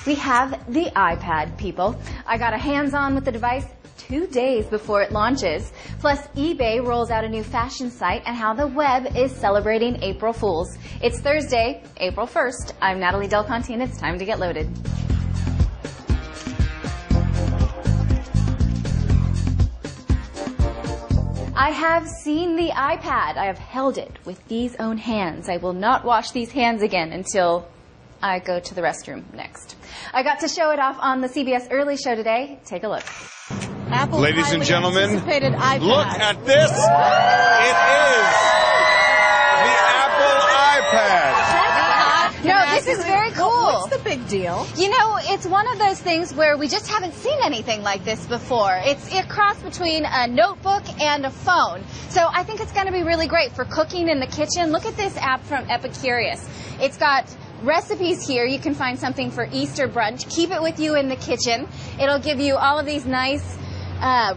We have the iPad, people. I got a hands-on with the device 2 days before it launches. Plus, eBay rolls out a new fashion site and how the web is celebrating April Fools. It's Thursday, April 1st. I'm Natalie Del Conte, and it's time to get loaded. I have seen the iPad. I have held it with these own hands. I will not wash these hands again until I go to the restroom next. I got to show it off on the CBS Early Show today. Take a look. Apple's Ladies and gentlemen, look at this. It is the Apple iPad. No, this is very cool. What's the big deal? You know, it's one of those things where we just haven't seen anything like this before. It's a cross between a notebook and a phone. So I think it's going to be really great for cooking in the kitchen. Look at this app from Epicurious. It's got recipes here. You can find something for Easter brunch. Keep it with you in the kitchen. It'll give you all of these nice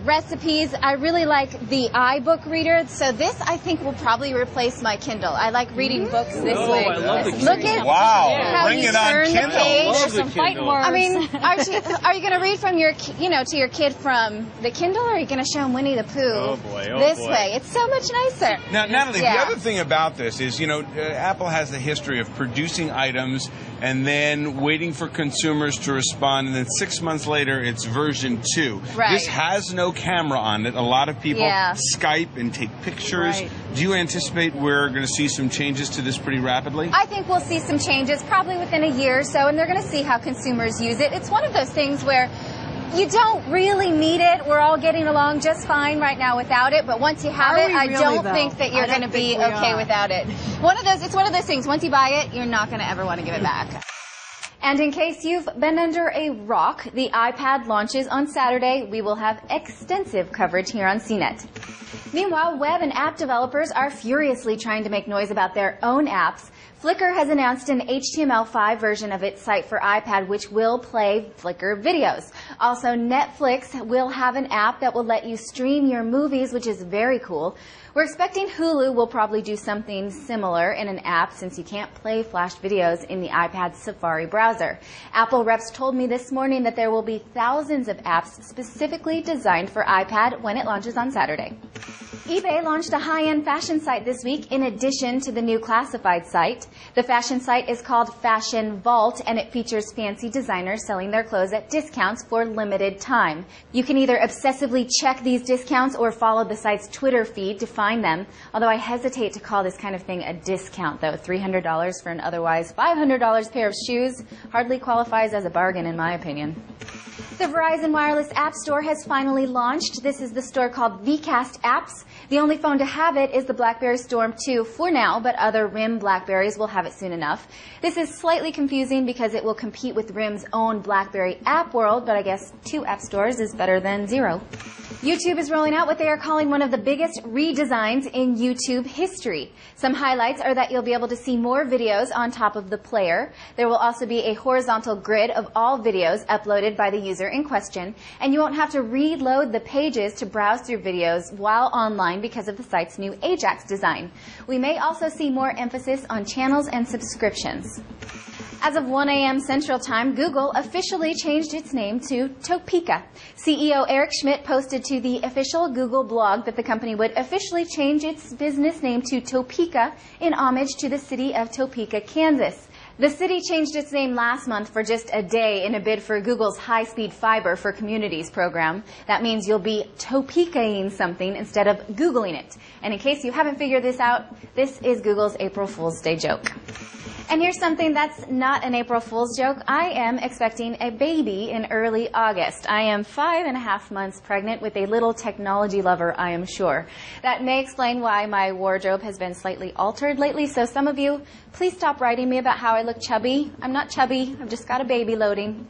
recipes. I really like the iBook reader, so this I think will probably replace my Kindle. I like reading books this way. I love the Look at Wow, bring you it on turn the Kindle. page. Love the Kindle. I mean, are you going to read from your, to your kid from the Kindle, or are you going to show him Winnie the Pooh Oh boy. this way? It's so much nicer. Now, Natalie, Yeah. the other thing about this is, Apple has the history of producing items and then waiting for consumers to respond, and then 6 months later, it's version 2. Right. This has no camera on it. A lot of people Skype and take pictures. Right. Do you anticipate we're going to see some changes to this pretty rapidly? I think we'll see some changes probably within a year or so, and they're going to see how consumers use it. It's one of those things where you don't really need it. We're all getting along just fine right now without it, but once you have it, I don't think that you're going to be okay without it. It's one of those things, once you buy it, you're not going to ever want to give it back. And in case you've been under a rock, the iPad launches on Saturday. We will have extensive coverage here on CNET. Meanwhile, web and app developers are furiously trying to make noise about their own apps. Flickr has announced an HTML5 version of its site for iPad, which will play Flickr videos. Also, Netflix will have an app that will let you stream your movies, which is very cool. We're expecting Hulu will probably do something similar in an app, since you can't play flash videos in the iPad Safari browser. Apple reps told me this morning that there will be thousands of apps specifically designed for iPad when it launches on Saturday. eBay launched a high-end fashion site this week in addition to the new classified site. The fashion site is called Fashion Vault, and it features fancy designers selling their clothes at discounts for limited time. You can either obsessively check these discounts or follow the site's Twitter feed to find them, although I hesitate to call this kind of thing a discount, though. $300 for an otherwise $500 pair of shoes hardly qualifies as a bargain, in my opinion. The Verizon Wireless App Store has finally launched. This is the store called VCast Apps. The only phone to have it is the BlackBerry Storm 2 for now, but other RIM BlackBerries will have it soon enough. This is slightly confusing because it will compete with RIM's own BlackBerry App World, but I guess 2 app stores is better than 0. YouTube is rolling out what they are calling one of the biggest redesigns in YouTube history. Some highlights are that you'll be able to see more videos on top of the player. There will also be a horizontal grid of all videos uploaded by the user in question, and you won't have to reload the pages to browse through videos while online because of the site's new Ajax design. We may also see more emphasis on channels and subscriptions. As of 1 a.m. Central Time, Google officially changed its name to Topeka. CEO Eric Schmidt posted to the official Google blog that the company would officially change its business name to Topeka in homage to the city of Topeka, Kansas. The city changed its name last month for just a day in a bid for Google's high-speed fiber for communities program. That means you'll be Topeka-ing something instead of Googling it. And in case you haven't figured this out, this is Google's April Fool's Day joke. And here's something that's not an April Fool's joke. I am expecting a baby in early August. I am 5.5 months pregnant with a little technology lover, I am sure. That may explain why my wardrobe has been slightly altered lately, so some of you, please stop writing me about how I look chubby. I'm not chubby, I've just got a baby loading.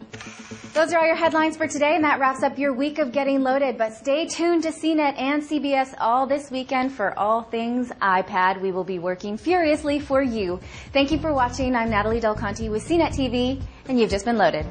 Those are all your headlines for today, and that wraps up your week of getting loaded. But stay tuned to CNET and CBS all this weekend for all things iPad. We will be working furiously for you. Thank you for watching. I'm Natalie Del Conte with CNET TV, and you've just been loaded.